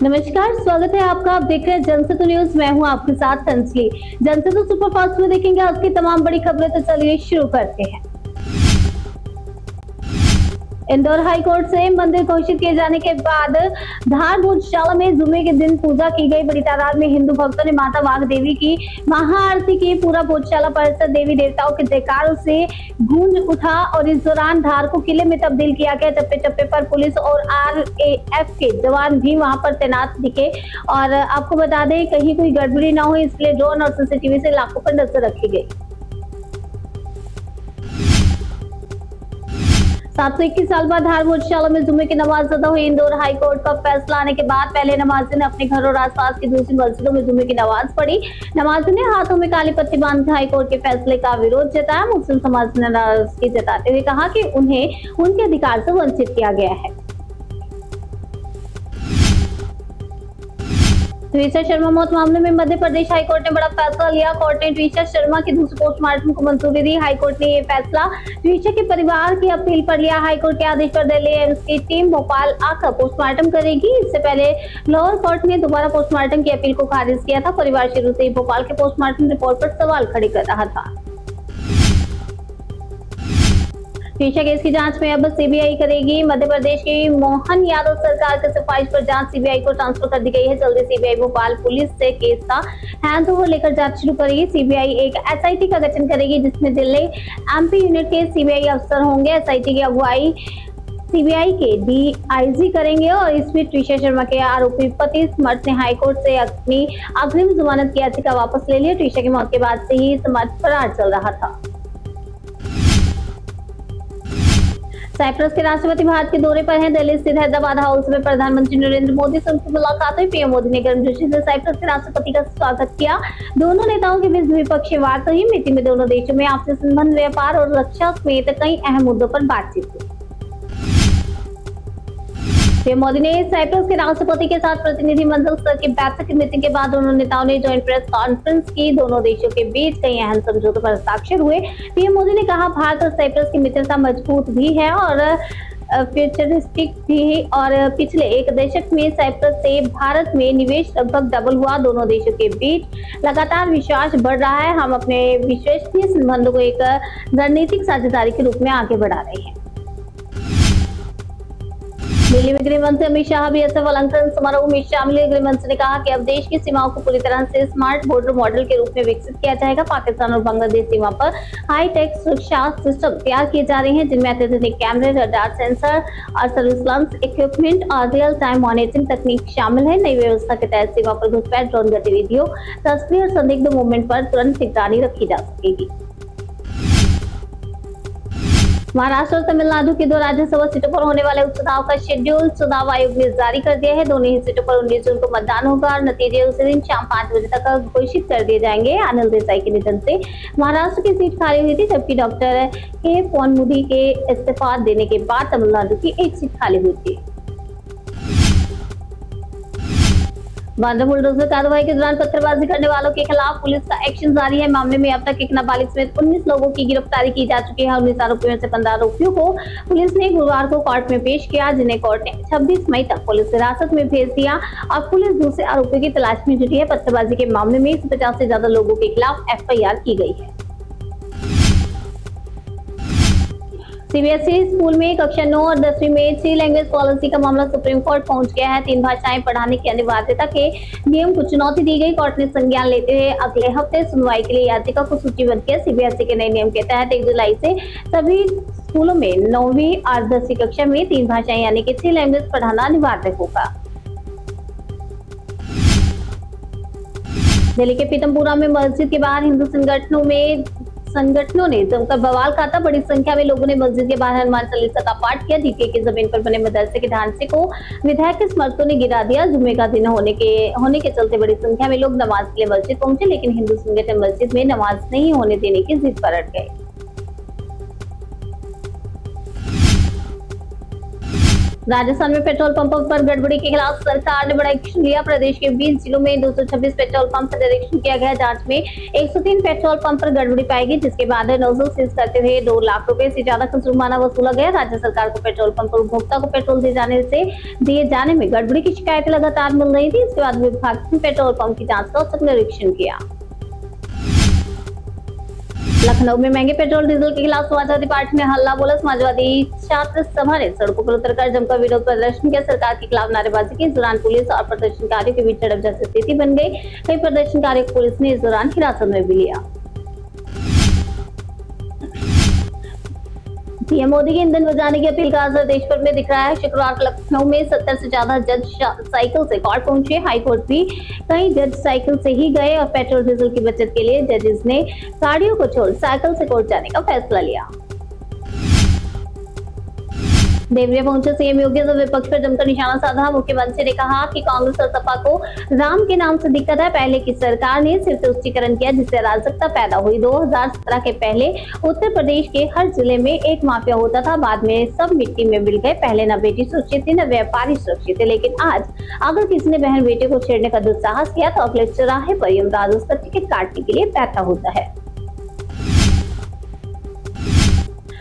नमस्कार, स्वागत है आपका। आप देख रहे हैं जनसेतु न्यूज। मैं हूं आपके साथ तंसली। जनसेतु सुपरफास्ट में देखेंगे आज की तमाम बड़ी खबरें, तो चलिए शुरू करते हैं। इंदौर हाईकोर्ट से मंदिर घोषित किए जाने के बाद धार भोजशाला में जुमे के दिन पूजा की गई। बड़ी तादाद में हिंदू भक्तों ने माता वाघ देवी की महाआरती की। पूरा भोजशाला परिसर देवी देवताओं के जयकारों से गूंज उठा और इस दौरान धार को किले में तब्दील किया गया। चप्पे चप्पे पर पुलिस और RAF के जवान भी वहां पर तैनात दिखे। और आपको बता दें, कहीं कोई गड़बड़ी ना हो इसलिए ड्रोन और CCTV से इलाकों पर नजर रखी गई। 721 साल बाद धार भोजशाला में जुमे की नमाज अदा हुई। इंदौर हाईकोर्ट का फैसला आने के बाद पहले नमाजी ने अपने घर और आसपास की दूसरी मस्जिदों में जुमे की नमाज पढ़ी। नमाजी ने हाथों में काली पट्टी बांधकर हाईकोर्ट के फैसले का विरोध जताया। मुस्लिम समाज ने नाराजगी जताते हुए कहा कि उन्हें उनके अधिकार से वंचित किया गया है। ट्विशा शर्मा मौत मामले में मध्य प्रदेश हाईकोर्ट ने बड़ा फैसला लिया। कोर्ट ने ट्विशा शर्मा के दूसरे पोस्टमार्टम को मंजूरी दी। हाईकोर्ट ने यह फैसला ट्विशा के परिवार की अपील पर लिया। हाईकोर्ट के आदेश पर दिल्ली एम्स की टीम भोपाल आकर पोस्टमार्टम करेगी। इससे पहले लोअर कोर्ट ने दोबारा पोस्टमार्टम की अपील को खारिज किया था। परिवार शुरू से ही भोपाल के पोस्टमार्टम रिपोर्ट पर सवाल खड़े कर रहा था। ट्विशा केस की जांच में अब CBI करेगी। मध्य प्रदेश की मोहन यादव सरकार की सिफारिश पर जांच CBI को ट्रांसफर कर दी गई है। जल्दी CBI भोपाल पुलिस से केस का हैंडओवर लेकर जांच शुरू करेगी। CBI एक SIT का गठन करेगी जिसमें दिल्ली MP यूनिट के CBI अफसर होंगे। SIT की अगुवाई CBI के DIG करेंगे। और इस बीच ट्विशा शर्मा के आरोपी पति समर्थ ने हाईकोर्ट से अपनी अग्रिम जमानत की याचिका वापस ले ली। ट्विशा की मौत के बाद से ही समर्थ फरार चल रहा था। साइप्रस के राष्ट्रपति भारत के दौरे पर हैं। दिल्ली स्थित हैदराबाद हाउस में प्रधानमंत्री नरेंद्र मोदी से उनकी मुलाकात हुई। PM मोदी ने गर्मजोशी से साइप्रस के राष्ट्रपति का स्वागत किया। दोनों नेताओं के बीच द्विपक्षीय वार्ता हुई। मीटिंग में दोनों देशों में आपसी संबंध, व्यापार और रक्षा समेत कई अहम मुद्दों पर बातचीत हुई। PM मोदी ने साइप्रस के राष्ट्रपति के साथ प्रतिनिधिमंडल स्तर की बैठक की मीटिंग के बाद दोनों नेताओं ने जॉइंट प्रेस कॉन्फ्रेंस की। दोनों देशों के बीच कई अहम समझौतों पर हस्ताक्षर हुए। PM मोदी ने कहा, भारत और साइप्रस की मित्रता मजबूत भी है और फ्यूचरिस्टिक भी। और पिछले एक दशक में साइप्रस से भारत में निवेश लगभग डबल हुआ। दोनों देशों के बीच लगातार विश्वास बढ़ रहा है। हम अपने विश्वसनीय संबंधों को एक रणनीतिक साझेदारी के रूप में आगे बढ़ा रहे हैं। दिल्ली में गृह मंत्री अमित शाह BSF अलंकरण समारोह में शामिल हुए। गृह मंत्री ने कहा कि अब देश की सीमाओं को पूरी तरह से स्मार्ट बॉर्डर मॉडल के रूप में विकसित किया जाएगा। पाकिस्तान और बांग्लादेश सीमा पर हाईटेक सुरक्षा सिस्टम तैयार किए जा रहे हैं जिनमें अत्याधुनिक कैमरे, रडार, सेंसर और सर्विलांस इक्विपमेंट और रियल टाइम मॉनिटरिंग तकनीक शामिल है। नई व्यवस्था के तहत सीमा पर घुसपैठ, ड्रोन गतिविधियों, तस्वीर और संदिग्ध मूवमेंट पर तुरंत निगरानी रखी जा सकेगी। महाराष्ट्र और तमिलनाडु की 2 राज्यसभा सीटों पर होने वाले उपचुनाव का शेड्यूल चुनाव आयोग ने जारी कर दिया है। दोनों ही सीटों पर 19 जून को मतदान होगा और नतीजे उसी दिन शाम 5 बजे तक घोषित कर दिए जाएंगे। अनिल देसाई के निधन से महाराष्ट्र की सीट खाली हुई थी, जबकि डॉक्टर के पोनमुदी के इस्तीफा देने के बाद तमिलनाडु की एक सीट खाली हुई थी। बांद्रा बुलडोजर कार्रवाई के दौरान पत्थरबाजी करने वालों के खिलाफ पुलिस का एक्शन जारी है। मामले में अब तक एक नाबालिग समेत 19 लोगों की गिरफ्तारी की जा चुकी है। 19 आरोपियों में से 15 आरोपियों को पुलिस ने गुरुवार को कोर्ट में पेश किया, जिन्हें कोर्ट ने 26 मई तक पुलिस हिरासत में भेज दिया। अब पुलिस दूसरे आरोपियों की तलाश में जुटी है। पत्थरबाजी के मामले में 150 से ज्यादा लोगों के खिलाफ FIR की गई है। CBSE स्कूल में कक्षा 9 और 10वीं में 3 लैंग्वेज पॉलिसी का मामला सुप्रीम कोर्ट पहुंच गया है। 3 भाषाएं पढ़ाने की अनिवार्यता के नियम को चुनौती दी गई। कोर्ट ने संज्ञान लेते हुए अगले हफ्ते सुनवाई के लिए याचिका को सूचीबद्ध किया। CBSE के नए नियम के तहत 1 जुलाई से सभी स्कूलों में 9वीं और 10वीं कक्षा में 3 भाषाएं यानी कि 3 लैंग्वेज पढ़ाना अनिवार्य होगा। दिल्ली के पीतमपुरा में मस्जिद के बाहर हिंदू संगठनों ने जमकर बवाल काटा। बड़ी संख्या में लोगों ने मस्जिद के बाहर हनुमान चालीसा का पाठ किया। DK की जमीन पर बने मदरसे के ढांचे को विधायक के समर्थकों ने गिरा दिया। जुम्मे का दिन होने के चलते बड़ी संख्या में लोग नमाज के लिए मस्जिद पहुंचे, लेकिन हिंदू संगठन मस्जिद में नमाज नहीं होने देने की जिद पर अड़ गए। राजस्थान में पेट्रोल पंपों पर गड़बड़ी के खिलाफ सरकार ने बड़ा एक्शन लिया। प्रदेश के 20 जिलों में 226 पेट्रोल पंप का निरीक्षण किया गया। जांच में 103 पेट्रोल पंप पर गड़बड़ी पाई गई, जिसके बाद नोजल सीज करते हुए 2 लाख रुपए से ज्यादा का जुर्माना वसूला गया। राज्य सरकार को पेट्रोल पंप पर उपभोक्ता को पेट्रोल दिए जाने में गड़बड़ी की शिकायतें लगातार मिल रही थी। इसके बाद विभाग ने पेट्रोल पंप की जाँच का औचक निरीक्षण किया। लखनऊ में महंगे पेट्रोल डीजल के खिलाफ समाजवादी पार्टी ने हल्ला बोला। समाजवादी छात्र सभा ने सड़कों पर उतरकर जमकर विरोध प्रदर्शन किया। सरकार के खिलाफ नारेबाजी की। इस दौरान पुलिस और प्रदर्शनकारियों के बीच झड़प जैसी स्थिति बन गई। कई प्रदर्शनकारियों को पुलिस ने इस दौरान हिरासत में भी लिया। पीएम मोदी की ईंधन बचाने की अपील का असर देश भर में दिख रहा है। शुक्रवार को लखनऊ में 70 से ज्यादा जज साइकिल से कोर्ट पहुंचे। हाईकोर्ट भी कई जज साइकिल से ही गए और पेट्रोल डीजल की बचत के लिए जजेस ने गाड़ियों को छोड़ साइकिल से कोर्ट जाने का फैसला लिया। देवरिया पहुंचे सीएम योगी से विपक्ष पर जमकर निशाना साधा। मुख्यमंत्री ने कहा कि कांग्रेस और सपा को राम के नाम से दिक्कत है। पहले की सरकार ने सिर्फ तुष्टीकरण किया, जिससे अराजकता पैदा हुई। 2017 के पहले उत्तर प्रदेश के हर जिले में एक माफिया होता था, बाद में सब मिट्टी में मिल गए। पहले न बेटी सुरक्षित थी, न व्यापारी सुरक्षित थे, लेकिन आज अगर किसी ने बहन बेटे को छेड़ने का दुस्साहस किया तो अगले चौराहे पर यमराज उसका टिकट काटने के लिए बैठा होता है।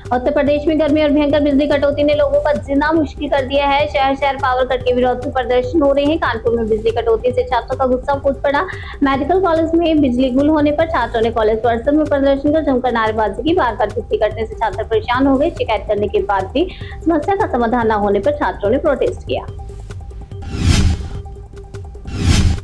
उत्तर प्रदेश में गर्मी और भयंकर बिजली कटौती ने लोगों का जीना मुश्किल कर दिया है। शहर शहर पावर कट के विरोध में प्रदर्शन हो रहे हैं। कानपुर में बिजली कटौती से छात्रों का गुस्सा फूट पड़ा। मेडिकल कॉलेज में बिजली गुल होने पर छात्रों ने कॉलेज परिसर में प्रदर्शन कर जमकर नारेबाजी की। बार बार बिजली कटने से छात्र परेशान हो गए। शिकायत करने के बाद भी समस्या का समाधान न होने पर छात्रों ने प्रोटेस्ट किया।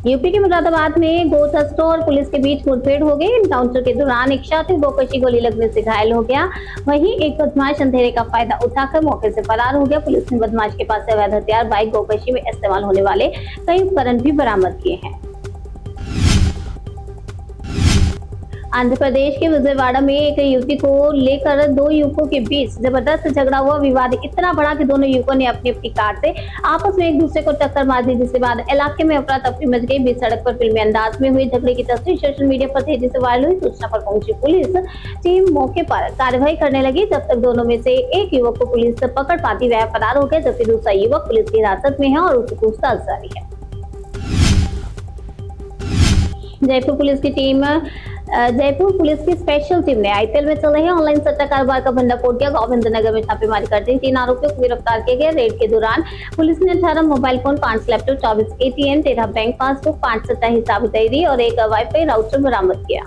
यूपी के मुरादाबाद में गो तस्करों और पुलिस के बीच मुठभेड़ हो गई। एनकाउंटर के दौरान एक छात्र गोकशी गोली लगने से घायल हो गया। वहीं एक बदमाश अंधेरे का फायदा उठाकर मौके से फरार हो गया। पुलिस ने बदमाश के पास से अवैध हथियार, बाइक, गोकशी में इस्तेमाल होने वाले कई उपकरण भी बरामद किए हैं। आंध्र प्रदेश के विजयवाड़ा में एक युवती को लेकर 2 युवकों के बीच जबरदस्त झगड़ा हुआ। विवाद इतना बड़ा कि दोनों युवकों ने अपनी अपनी कार से आपस में एक दूसरे को टक्कर मार दी, जिसके बाद इलाके में अफरा तफरी मच गई। बीच सड़क पर फिल्मी अंदाज में हुई झगड़े की तस्वीर सोशल मीडिया पर तेजी से वायरल हुई। सूचना पर पहुंची पुलिस टीम मौके पर कार्रवाई करने लगी। जब तक दोनों में से एक युवक को पुलिस पकड़ पाती वह फरार हो गया, जबकि दूसरा युवक पुलिस की हिरासत में है और उसकी पूछताछ जारी है। जयपुर पुलिस की स्पेशल टीम ने आईपीएल में चल रहे ऑनलाइन सट्टा कारोबार का भंडाफोड़ किया। गोविंद नगर में छापेमारी करते 3 आरोपियों को गिरफ्तार किया गया। रेड के दौरान पुलिस ने 18 mobile phone, 5 laptop, 24 ATM, 13 bank passbook, 5 सट्टा हिसाब डायरी और एक वाईफाई राउटर बरामद किया।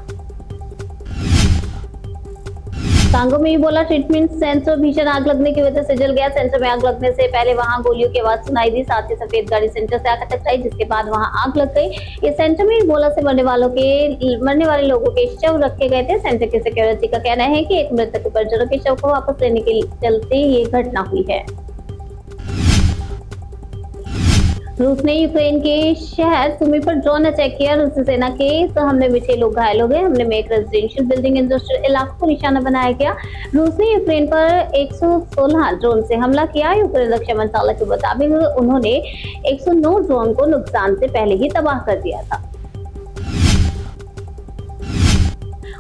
कांगो में इबोला ट्रीटमेंट सेंटर भीषण आग लगने की वजह से जल गया। सेंटर में आग लगने से पहले वहां गोलियों की आवाज सुनाई दी। साथ ही सफेद गाड़ी सेंटर से आकर टकराई, जिसके बाद वहां आग लग गई। इस सेंटर में इबोला से मरने वाले लोगों के शव रखे गए थे। सेंटर के सिक्योरिटी का कहना है कि एक मृतक परिजनों के शव को वापस लेने के चलते ये घटना हुई है। रूस ने यूक्रेन के शहर सुमी पर ड्रोन अटैक किया। रूसी सेना के इस हमले में 6 लोग घायल हो गए। हमले में एक रेजिडेंशियल बिल्डिंग, इंडस्ट्रियल इलाकों को निशाना बनाया गया। रूस ने यूक्रेन पर 116 ड्रोन से हमला किया। यूक्रेन रक्षा मंत्रालय के मुताबिक उन्होंने 109 ड्रोन को नुकसान से पहले ही तबाह कर दिया था।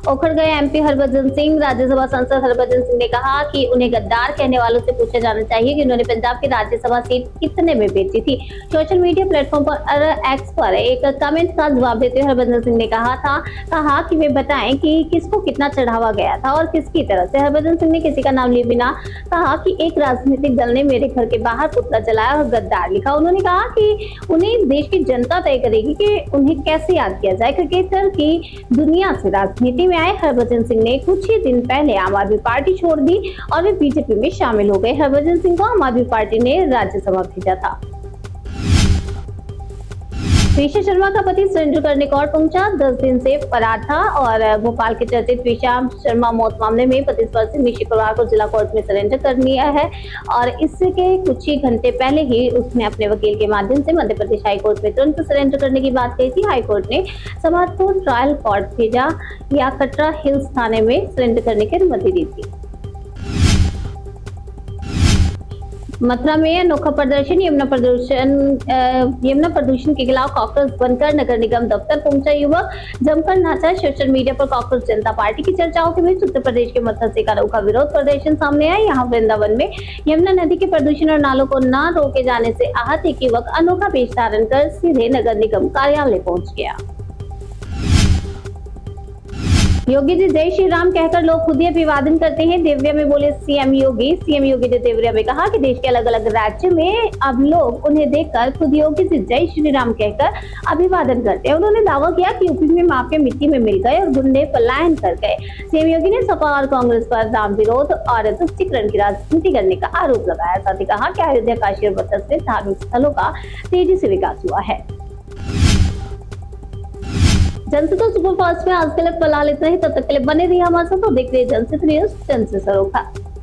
उखड़ गए एमपी हरभजन सिंह। राज्यसभा सांसद हरभजन सिंह ने कहा कि उन्हें गद्दार कहने वालों से पूछा जाना चाहिए कि उन्होंने पंजाब की राज्यसभा सीट कितने में बेची थी। सोशल मीडिया प्लेटफॉर्म पर एक्स पर एक कमेंट का जवाब देते हुए हरभजन सिंह ने कहा कि वे बताएं कि किसको कितना चढ़ावा गया था और किसकी तरफ से। हरभजन सिंह ने किसी का नाम लिए बिना कहा कि एक राजनीतिक दल ने मेरे घर के बाहर पुतला जलाया और गद्दार लिखा। उन्होंने कहा कि उन्हें देश की जनता तय करेगी कि उन्हें कैसे याद किया जाए। क्रिकेटर की दुनिया से राजनीति में आए हरभजन सिंह ने कुछ ही दिन पहले आम आदमी पार्टी छोड़ दी और वे बीजेपी में शामिल हो गए। हरभजन सिंह को आम आदमी पार्टी ने राज्यसभा भेजा था। त्विषा शर्मा का पति सरेंडर करने कोर्ट पहुंचा। 10 दिन से फरार था और भोपाल के चर्चित त्विषा शर्मा मौत मामले में 25 वर्षीय ने शुक्रवार को जिला कोर्ट में सरेंडर कर लिया है और इसके कुछ ही घंटे पहले ही उसने अपने वकील के माध्यम से मध्य प्रदेश हाईकोर्ट में तुरंत सरेंडर करने की बात कही थी। हाईकोर्ट ने समाज को ट्रायल कोर्ट भेजा या कटरा हिल्स थाने में सरेंडर करने की अनुमति दी थी। मथुरा में अनोखा प्रदर्शन, यमुना प्रदूषण के खिलाफ कॉकरोच बनकर नगर निगम दफ्तर पहुंचा युवक, जमकर नाचा। सोशल मीडिया पर कांग्रेस जनता पार्टी की चर्चाओं के बीच उत्तर प्रदेश के मथुरा से एक अनोखा विरोध प्रदर्शन सामने आया। यहाँ वृंदावन में यमुना नदी के प्रदूषण और नालों को न रोके जाने से आहत एक युवक अनोखा वेश धारण कर सीधे नगर निगम कार्यालय पहुंच गया। योगी जी जय श्री राम कहकर लोग खुद ही अभिवादन करते हैं, देवरिया में बोले सीएम योगी। सीएम योगी ने देवरिया में कहा कि देश के अलग अलग राज्यों में अब लोग उन्हें देखकर खुद योगी जी जय श्री राम कहकर अभिवादन करते हैं। उन्होंने दावा किया कि यूपी में माफिया मिट्टी में मिल गए और गुंडे पलायन कर गए। सीएम योगी ने सपा और कांग्रेस पर राम विरोध और तुष्टीकरण की राजनीति करने का आरोप लगाया। साथ ही कहा कि अयोध्या, काशी और बस्तर से धार्मिक स्थलों का तेजी से विकास हुआ है। जनसेता सुपरफास्ट में आज के लिए फिलहाल इतना ही। तब तक के लिए बने रहिए हमारे साथ और देखते रहिए जनसेता न्यूज, जन से सरोकार।